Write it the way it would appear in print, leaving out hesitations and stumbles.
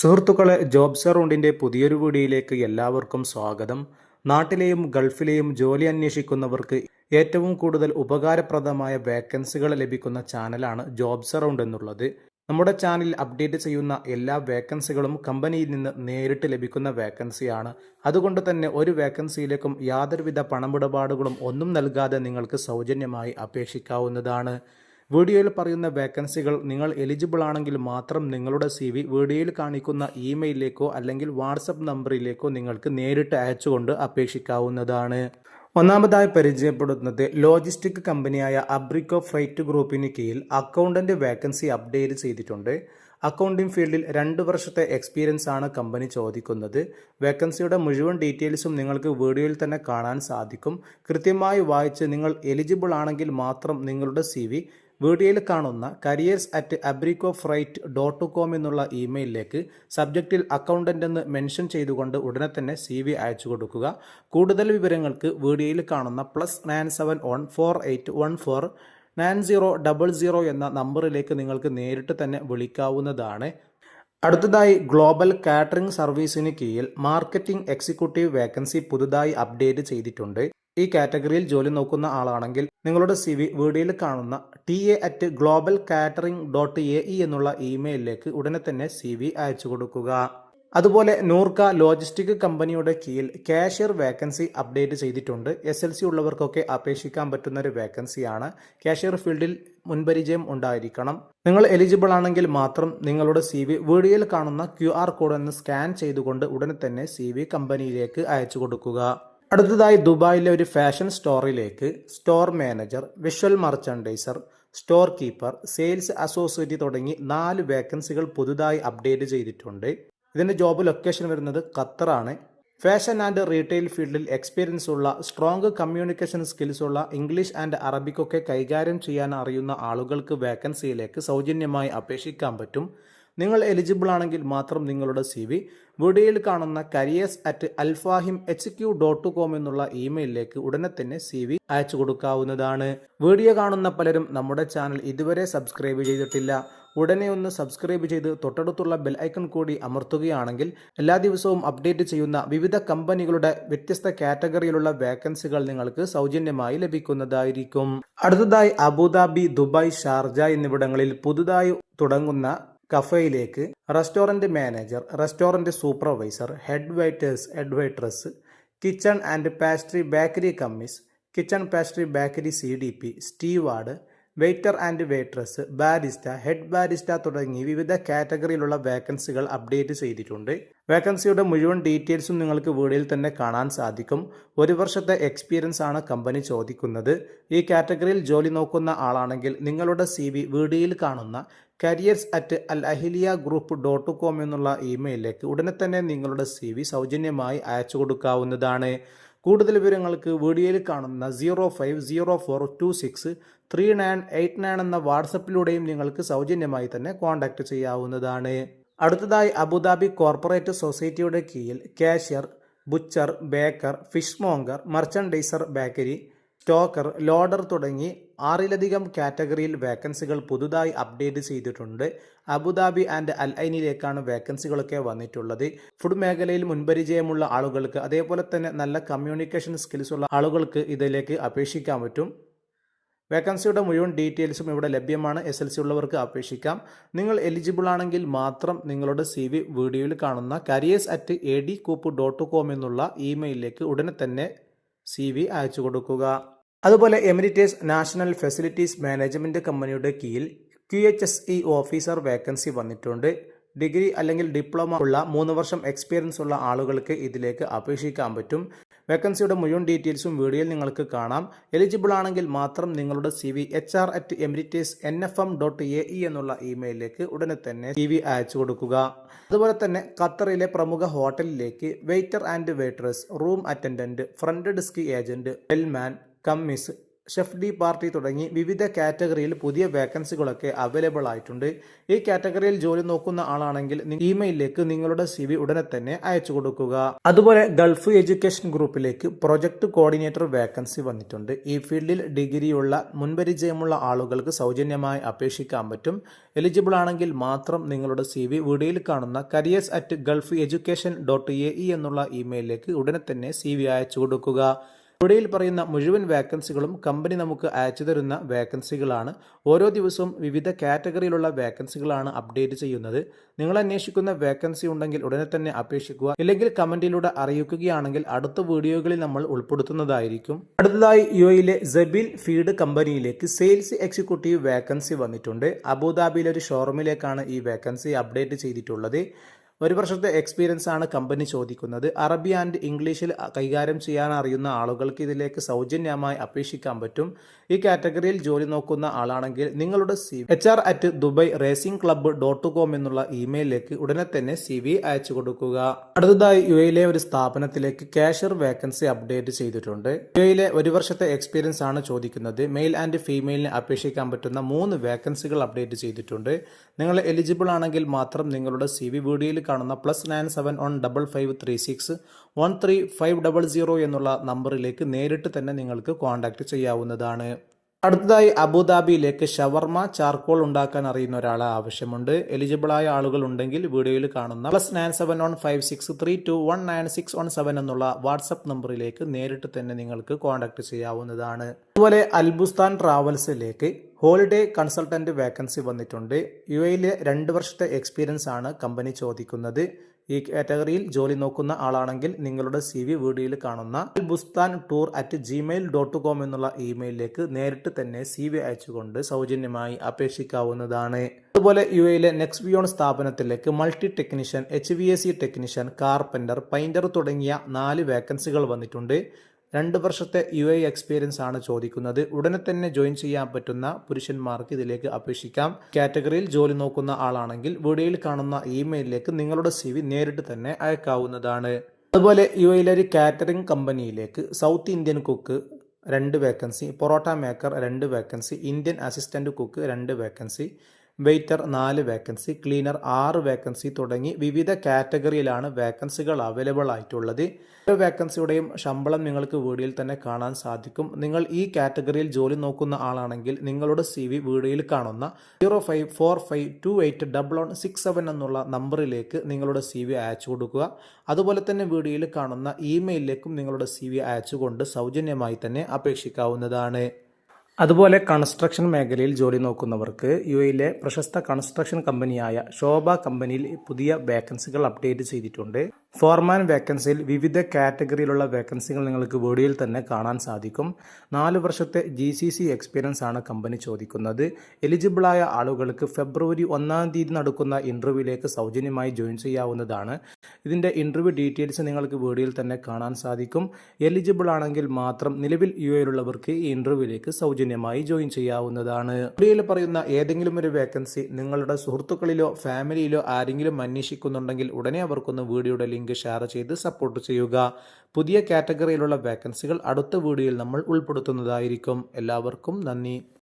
സുഹൃത്തുക്കളെ, ജോബ്സ് റൗണ്ടിൻ്റെ പുതിയൊരു വീഡിയോയിലേക്ക് എല്ലാവർക്കും സ്വാഗതം. നാട്ടിലെയും ഗൾഫിലെയും ജോലി അന്വേഷിക്കുന്നവർക്ക് ഏറ്റവും കൂടുതൽ ഉപകാരപ്രദമായ വേക്കൻസികൾ ലഭിക്കുന്ന ചാനലാണ് ജോബ്സ് റൗണ്ട് എന്നുള്ളത്. നമ്മുടെ ചാനലിൽ അപ്ഡേറ്റ് ചെയ്യുന്ന എല്ലാ വേക്കൻസികളും കമ്പനിയിൽ നിന്ന് നേരിട്ട് ലഭിക്കുന്ന വേക്കൻസിയാണ്. അതുകൊണ്ട് തന്നെ ഒരു വേക്കൻസിയിലേക്കും യാതൊരുവിധ പണമിടപാടുകളും ഒന്നും നൽകാതെ നിങ്ങൾക്ക് സൗജന്യമായി അപേക്ഷിക്കാവുന്നതാണ്. വീഡിയോയിൽ പറയുന്ന വേക്കൻസികൾ നിങ്ങൾ എലിജിബിൾ ആണെങ്കിൽ മാത്രം നിങ്ങളുടെ CV വീഡിയോയിൽ കാണിക്കുന്ന ഇമെയിലിലേക്കോ അല്ലെങ്കിൽ വാട്സപ്പ് നമ്പറിലേക്കോ നിങ്ങൾക്ക് നേരിട്ട് അയച്ചുകൊണ്ട് അപേക്ഷിക്കാവുന്നതാണ്. ഒന്നാമതായി പരിചയപ്പെടുത്തുന്നത് ലോജിസ്റ്റിക് കമ്പനിയായ അബ്രിക്കോ ഫ്രൈറ്റ് ഗ്രൂപ്പിന് കീഴിൽ അക്കൗണ്ടന്റ് വേക്കൻസി അപ്ഡേറ്റ് ചെയ്തിട്ടുണ്ട്. അക്കൗണ്ടിംഗ് ഫീൽഡിൽ 2 വർഷത്തെ എക്സ്പീരിയൻസ് ആണ് കമ്പനി ചോദിക്കുന്നത്. വേക്കൻസിയുടെ മുഴുവൻ ഡീറ്റെയിൽസും നിങ്ങൾക്ക് വീഡിയോയിൽ തന്നെ കാണാൻ സാധിക്കും. കൃത്യമായി വായിച്ച് നിങ്ങൾ എലിജിബിൾ ആണെങ്കിൽ മാത്രം നിങ്ങളുടെ CV വീഡിയോയിൽ കാണുന്ന careers@abricofreight.com എന്നുള്ള ഇമെയിലിലേക്ക് സബ്ജക്റ്റിൽ അക്കൗണ്ടന്റ് എന്ന് മെൻഷൻ ചെയ്തുകൊണ്ട് ഉടനെ തന്നെ CV അയച്ചു കൊടുക്കുക. കൂടുതൽ വിവരങ്ങൾക്ക് വീഡിയോയിൽ കാണുന്ന +97 14814 9000 എന്ന നമ്പറിലേക്ക് നിങ്ങൾക്ക് നേരിട്ട് തന്നെ വിളിക്കാവുന്നതാണ്. അടുത്തതായി ഗ്ലോബൽ കാറ്ററിംഗ് സർവീസിന് കീഴിൽ മാർക്കറ്റിംഗ് എക്സിക്യൂട്ടീവ് വേക്കൻസി പുതുതായി അപ്ഡേറ്റ് ചെയ്തിട്ടുണ്ട്. ഈ കാറ്റഗറിയിൽ ജോലി നോക്കുന്ന ആളാണെങ്കിൽ നിങ്ങളുടെ CV വീഡിയോയിൽ കാണുന്ന ta@globalcatering.ae എന്നുള്ള ഇമെയിലിലേക്ക് ഉടനെ തന്നെ CV അയച്ചു കൊടുക്കുക. അതുപോലെ നൂർക്ക ലോജിസ്റ്റിക് കമ്പനിയുടെ കീഴിൽ കാഷ്യർ വേക്കൻസി അപ്ഡേറ്റ് ചെയ്തിട്ടുണ്ട്. SLC ഉള്ളവർക്കൊക്കെ അപേക്ഷിക്കാൻ പറ്റുന്ന ഒരു വേക്കൻസിയാണ്. കാഷ്യർ ഫീൽഡിൽ മുൻപരിചയം ഉണ്ടായിരിക്കണം. നിങ്ങൾ എലിജിബിൾ ആണെങ്കിൽ മാത്രം നിങ്ങളുടെ CV വീഡിയോയിൽ കാണുന്ന QR കോഡ് ഒന്ന് സ്കാൻ ചെയ്തുകൊണ്ട് ഉടനെ തന്നെ CV കമ്പനിയിലേക്ക് അയച്ചു കൊടുക്കുക. അടുത്തതായി ദുബായിലെ ഒരു ഫാഷൻ സ്റ്റോറിലേക്ക് store manager, visual merchandiser, store keeper, sales associate തുടങ്ങി 4 വേക്കൻസികൾ പുതുതായി അപ്ഡേറ്റ് ചെയ്തിട്ടുണ്ട്. ഇതിൻ്റെ ജോബ് ലൊക്കേഷൻ വരുന്നത് ഖത്തറാണ്. ഫാഷൻ ആൻഡ് റീറ്റെയിൽ ഫീൽഡിൽ എക്സ്പീരിയൻസ് ഉള്ള, സ്ട്രോങ് കമ്മ്യൂണിക്കേഷൻ സ്കിൽസ് ഉള്ള, ഇംഗ്ലീഷ് ആൻഡ് അറബിക്കൊക്കെ കൈകാര്യം ചെയ്യാൻ അറിയുന്ന ആളുകൾക്ക് വേക്കൻസിയിലേക്ക് സൗജന്യമായി അപേക്ഷിക്കാൻ പറ്റും. നിങ്ങൾ എലിജിബിൾ ആണെങ്കിൽ മാത്രം നിങ്ങളുടെ CV വീഡിയോയിൽ കാണുന്ന careers@alfahimhq.com എന്നുള്ള ഇമെയിലിലേക്ക് ഉടനെ തന്നെ CV അയച്ചു കൊടുക്കാവുന്നതാണ്. വീഡിയോ കാണുന്ന പലരും നമ്മുടെ ചാനൽ ഇതുവരെ സബ്സ്ക്രൈബ് ചെയ്തിട്ടില്ല. ഉടനെ ഒന്ന് സബ്സ്ക്രൈബ് ചെയ്ത് തൊട്ടടുത്തുള്ള ബെൽ ഐക്കൺ കൂടി അമർത്തുകയാണെങ്കിൽ എല്ലാ ദിവസവും അപ്ഡേറ്റ് ചെയ്യുന്ന വിവിധ കമ്പനികളുടെ വ്യത്യസ്ത കാറ്റഗറിയിലുള്ള വേക്കൻസികൾ നിങ്ങൾക്ക് സൗജന്യമായി ലഭിക്കുന്നതായിരിക്കും. അടുത്തതായി അബുദാബി, ദുബായ്, ഷാർജ എന്നിവിടങ്ങളിൽ പുതുതായി തുടങ്ങുന്ന കഫയിലേക്ക് restaurant manager, restaurant supervisor, head waiters, kitchen and pastry bakery commis, kitchen pastry bakery CDP, steward, waiter and waitress, barista, head barista തുടങ്ങി വിവിധ കാറ്റഗറിയിലുള്ള വേക്കൻസികൾ അപ്ഡേറ്റ് ചെയ്തിട്ടുണ്ട്. വേക്കൻസിയുടെ മുഴുവൻ ഡീറ്റെയിൽസും നിങ്ങൾക്ക് വീഡിയോയിൽ തന്നെ കാണാൻ സാധിക്കും. 1 വർഷത്തെ എക്സ്പീരിയൻസ് ആണ് കമ്പനി ചോദിക്കുന്നത്. ഈ കാറ്റഗറിയിൽ ജോലി നോക്കുന്ന ആളാണെങ്കിൽ നിങ്ങളുടെ CV വീഡിയോയിൽ കാണുന്ന careers@alahiliagroup.com എന്നുള്ള ഇമെയിലിലേക്ക് ഉടനെ തന്നെ നിങ്ങളുടെ CV സൗജന്യമായി അയച്ചു കൊടുക്കാവുന്നതാണ്. കൂടുതൽ വിവരങ്ങൾക്ക് വീഡിയോയിൽ കാണുന്ന 0504263989 എന്ന വാട്സപ്പിലൂടെയും നിങ്ങൾക്ക് സൗജന്യമായി തന്നെ കോൺടാക്റ്റ് ചെയ്യാവുന്നതാണ്. അടുത്തതായി അബുദാബി കോർപ്പറേറ്റ് സൊസൈറ്റിയുടെ കീഴിൽ cashier, butcher, baker, fishmonger, merchandiser, bakery, stocker, loader തുടങ്ങി 6ലധികം കാറ്റഗറിയിൽ വേക്കൻസികൾ പുതുതായി അപ്ഡേറ്റ് ചെയ്തിട്ടുണ്ട്. അബുദാബി ആൻഡ് അൽ ഐനിലേക്കാണ് വേക്കൻസികളൊക്കെ വന്നിട്ടുള്ളത്. ഫുഡ് മേഖലയിൽ മുൻപരിചയമുള്ള ആളുകൾക്ക്, അതേപോലെ തന്നെ നല്ല കമ്മ്യൂണിക്കേഷൻ സ്കിൽസ് ഉള്ള ആളുകൾക്ക് ഇതിലേക്ക് അപേക്ഷിക്കാൻ പറ്റും. വേക്കൻസിയുടെ മുഴുവൻ ഡീറ്റെയിൽസും ഇവിടെ ലഭ്യമാണ്. SLC ഉള്ളവർക്ക് അപേക്ഷിക്കാം. നിങ്ങൾ എലിജിബിൾ ആണെങ്കിൽ മാത്രം നിങ്ങളുടെ CV വീഡിയോയിൽ കാണുന്ന careers@adcoop.com എന്നുള്ള ഇമെയിലിലേക്ക് ഉടനെ തന്നെ CV അയച്ചു കൊടുക്കുക. അതുപോലെ എമിറേറ്റ്സ് നാഷണൽ ഫെസിലിറ്റീസ് മാനേജ്മെൻറ്റ് കമ്പനിയുടെ കീഴിൽ QHSE ഓഫീസർ വേക്കൻസി വന്നിട്ടുണ്ട്. ഡിഗ്രി അല്ലെങ്കിൽ ഡിപ്ലോമ ഉള്ള 3 വർഷം എക്സ്പീരിയൻസ് ഉള്ള ആളുകൾക്ക് ഇതിലേക്ക് അപേക്ഷിക്കാൻ പറ്റും. വേക്കൻസിയുടെ മുഴുവൻ ഡീറ്റെയിൽസും വീഡിയോയിൽ നിങ്ങൾക്ക് കാണാം. എലിജിബിൾ ആണെങ്കിൽ മാത്രം നിങ്ങളുടെ CV HR@emirates.nfm.ae എന്നുള്ള ഇമെയിലിലേക്ക് ഉടനെ തന്നെ CV അയച്ചു കൊടുക്കുക. അതുപോലെ തന്നെ ഖത്തറിലെ പ്രമുഖ ഹോട്ടലിലേക്ക് waiter and waitress, room attendant, front desk agent, bellman, commis, chef de partie തുടങ്ങി വിവിധ കാറ്റഗറിയിൽ പുതിയ വേക്കൻസികളൊക്കെ അവൈലബിൾ ആയിട്ടുണ്ട്. ഈ കാറ്റഗറിയിൽ ജോലി നോക്കുന്ന ആളാണെങ്കിൽ ഇമെയിലിലേക്ക് നിങ്ങളുടെ CV ഉടനെ തന്നെ അയച്ചു കൊടുക്കുക. അതുപോലെ ഗൾഫ് എഡ്യൂക്കേഷൻ ഗ്രൂപ്പിലേക്ക് പ്രൊജക്ട് കോർഡിനേറ്റർ വേക്കൻസി വന്നിട്ടുണ്ട്. ഈ ഫീൽഡിൽ ഡിഗ്രിയുള്ള മുൻപരിചയമുള്ള ആളുകൾക്ക് സൗജന്യമായി അപേക്ഷിക്കാൻ പറ്റും. എലിജിബിൾ ആണെങ്കിൽ മാത്രം നിങ്ങളുടെ CV വീഡിയോയിൽ കാണുന്ന careers@gulfeducation.ae എന്നുള്ള ഇമെയിലിലേക്ക് ഉടനെ തന്നെ CV അയച്ചു കൊടുക്കുക. വീഡിയോയിൽ പറയുന്ന മുഴുവൻ വേക്കൻസികളും കമ്പനി നമുക്ക് അയച്ചു തരുന്ന വേക്കൻസികളാണ്. ഓരോ ദിവസവും വിവിധ കാറ്റഗറിയിലുള്ള വേക്കൻസികളാണ് അപ്ഡേറ്റ് ചെയ്യുന്നത്. നിങ്ങൾ അന്വേഷിക്കുന്ന വേക്കൻസി ഉണ്ടെങ്കിൽ ഉടനെ തന്നെ അപേക്ഷിക്കുക. ഇല്ലെങ്കിൽ കമന്റിലൂടെ അറിയിക്കുകയാണെങ്കിൽ അടുത്ത വീഡിയോകളിൽ നമ്മൾ ഉൾപ്പെടുത്തുന്നതായിരിക്കും. അടുത്തതായി UAEയിലെ സബീൽ ഫീഡ് കമ്പനിയിലേക്ക് സെയിൽസ് എക്സിക്യൂട്ടീവ് വേക്കൻസി വന്നിട്ടുണ്ട്. അബുദാബിയിലെ ഒരു ഷോറൂമിലേക്കാണ് ഈ വേക്കൻസി അപ്ഡേറ്റ് ചെയ്തിട്ടുള്ളത്. 1 വർഷത്തെ എക്സ്പീരിയൻസ് ആണ് കമ്പനി ചോദിക്കുന്നത്. അറബി ആൻഡ് ഇംഗ്ലീഷിൽ കൈകാര്യം ചെയ്യാൻ അറിയുന്ന ആളുകൾക്ക് ഇതിലേക്ക് സൗജന്യമായി അപേക്ഷിക്കാൻ പറ്റും. ഈ കാറ്റഗറിയിൽ ജോലി നോക്കുന്ന ആളാണെങ്കിൽ നിങ്ങളുടെ CV hr@dubairacingclub.com എന്നുള്ള ഇമെയിലിലേക്ക് ഉടനെ തന്നെ CV അയച്ചു കൊടുക്കുക. അടുത്തതായി UAEയിലെ ഒരു സ്ഥാപനത്തിലേക്ക് കാഷ്യർ വേക്കൻസി അപ്ഡേറ്റ് ചെയ്തിട്ടുണ്ട്. UAEയിലെ 1 വർഷത്തെ എക്സ്പീരിയൻസ് ആണ് ചോദിക്കുന്നത്. മെയിൽ ആൻഡ് ഫീമെയിലിന് അപേക്ഷിക്കാൻ പറ്റുന്ന 3 വേക്കൻസികൾ അപ്ഡേറ്റ് ചെയ്തിട്ടുണ്ട്. നിങ്ങൾ എലിജിബിൾ ആണെങ്കിൽ മാത്രം നിങ്ങളുടെ CV വീഡിയോയിൽ കാണുന്ന +971536135500 എന്നുള്ള നമ്പറിലേക്ക് നേരിട്ട് തന്നെ നിങ്ങൾക്ക് കോൺടാക്ട് ചെയ്യാവുന്നതാണ്. അടുത്തതായി അബുദാബിയിലേക്ക് ഷവർമ ചാർക്കോൾ ഉണ്ടാക്കാൻ അറിയുന്ന ഒരാളെ ആവശ്യമുണ്ട്. എലിജിബിളായ ആളുകൾ ഉണ്ടെങ്കിൽ വീഡിയോയിൽ കാണുന്ന +971563219617 എന്നുള്ള വാട്സപ്പ് നമ്പറിലേക്ക് നേരിട്ട് തന്നെ നിങ്ങൾക്ക് കോൺടാക്ട് ചെയ്യാവുന്നതാണ്. അതുപോലെ അൽബുസ്താൻ ട്രാവൽസിലേക്ക് ഹോളിഡേ കൺസൾട്ടന്റ് വേക്കൻസി വന്നിട്ടുണ്ട്. UAEയിലെ 2 വർഷത്തെ എക്സ്പീരിയൻസ് ആണ് കമ്പനി ചോദിക്കുന്നത്. ഈ കാറ്റഗറിയിൽ ജോലി നോക്കുന്ന ആളാണെങ്കിൽ നിങ്ങളുടെ CV വീഡിയോയിൽ കാണുന്ന albustantour@gmail.com എന്നുള്ള ഇമെയിലിലേക്ക് നേരിട്ട് തന്നെ CV അയച്ചുകൊണ്ട് സൗജന്യമായി അപേക്ഷിക്കാവുന്നതാണ്. അതുപോലെ UAEയിലെ നെക്സ്ബിയോൺ സ്ഥാപനത്തിലേക്ക് multi technician, HVAC technician, carpenter, painter തുടങ്ങിയ 4 വേക്കൻസികൾ വന്നിട്ടുണ്ട്. 2 വർഷത്തെ UAE എക്സ്പീരിയൻസ് ആണ് ചോദിക്കുന്നത്. ഉടനെ തന്നെ ജോയിൻ ചെയ്യാൻ പറ്റുന്ന പുരുഷന്മാർക്ക് ഇതിലേക്ക് അപേക്ഷിക്കാം. കാറ്റഗറിയിൽ ജോലി നോക്കുന്ന ആളാണെങ്കിൽ വീഡിയോയിൽ കാണുന്ന ഇമെയിലിലേക്ക് നിങ്ങളുടെ CV നേരിട്ട് തന്നെ അയക്കാവുന്നതാണ്. അതുപോലെ UAEയിലെ ഒരു കാറ്ററിംഗ് കമ്പനിയിലേക്ക് south Indian cook 2 vacancy, parotta maker 2 vacancy, Indian assistant cook 2 vacancy, waiter 4 vacancy, cleaner 6 vacancy തുടങ്ങി വിവിധ കാറ്റഗറിയിലാണ് വേക്കൻസികൾ അവൈലബിൾ ആയിട്ടുള്ളത്. ഓരോ വേക്കൻസിയുടെയും ശമ്പളം നിങ്ങൾക്ക് വീഡിയോയിൽ തന്നെ കാണാൻ സാധിക്കും. നിങ്ങൾ ഈ കാറ്റഗറിയിൽ ജോലി നോക്കുന്ന ആളാണെങ്കിൽ നിങ്ങളുടെ CV വീഡിയോയിൽ കാണുന്ന 0545281167 എന്നുള്ള നമ്പറിലേക്ക് നിങ്ങളുടെ CV അയച്ചു കൊടുക്കുക. അതുപോലെ തന്നെ വീഡിയോയിൽ കാണുന്ന ഇമെയിലിലേക്കും നിങ്ങളുടെ CV അയച്ചുകൊണ്ട് സൗജന്യമായി തന്നെ അപേക്ഷിക്കാവുന്നതാണ്. അതുപോലെ കൺസ്ട്രക്ഷൻ മേഖലയിൽ ജോലി നോക്കുന്നവർക്ക് UAEയിലെ പ്രശസ്ത കൺസ്ട്രക്ഷൻ കമ്പനിയായ ശോഭ കമ്പനിയിൽ പുതിയ വേക്കൻസികൾ അപ്ഡേറ്റ് ചെയ്തിട്ടുണ്ട്. ഫോർമാൻ വേക്കൻസിയിൽ വിവിധ കാറ്റഗറിയിലുള്ള വേക്കൻസികൾ നിങ്ങൾക്ക് വീഡിയോയിൽ തന്നെ കാണാൻ സാധിക്കും. 4 വർഷത്തെ GCC എക്സ്പീരിയൻസ് ആണ് കമ്പനി ചോദിക്കുന്നത്. എലിജിബിളായ ആളുകൾക്ക് ഫെബ്രുവരി 1-ാം തീയതി നടക്കുന്ന ഇന്റർവ്യൂവിലേക്ക് സൗജന്യമായി ജോയിൻ ചെയ്യാവുന്നതാണ്. ഇതിൻ്റെ ഇന്റർവ്യൂ ഡീറ്റെയിൽസ് നിങ്ങൾക്ക് വീഡിയോയിൽ തന്നെ കാണാൻ സാധിക്കും. എലിജിബിൾ ആണെങ്കിൽ മാത്രം നിലവിൽ UAEയിലുള്ളവർക്ക് ഈ ഇന്റർവ്യൂവിലേക്ക് സൗജന്യമായി ജോയിൻ ചെയ്യാവുന്നതാണ്. വീഡിയോയിൽ പറയുന്ന ഏതെങ്കിലും ഒരു വേക്കൻസി നിങ്ങളുടെ സുഹൃത്തുക്കളിലോ ഫാമിലിയിലോ ആരെങ്കിലും അന്വേഷിക്കുന്നുണ്ടെങ്കിൽ ഉടനെ അവർക്കൊന്ന് വീഡിയോയുടെ ലിങ്ക് ഷെയർ ചെയ്ത് സപ്പോർട്ട് ചെയ്യുക. പുതിയ കാറ്റഗറിയിലുള്ള വേക്കൻസികൾ അടുത്ത വീഡിയോയിൽ നമ്മൾ ഉൾപ്പെടുത്തുന്നതായിരിക്കും. എല്ലാവർക്കും നന്ദി.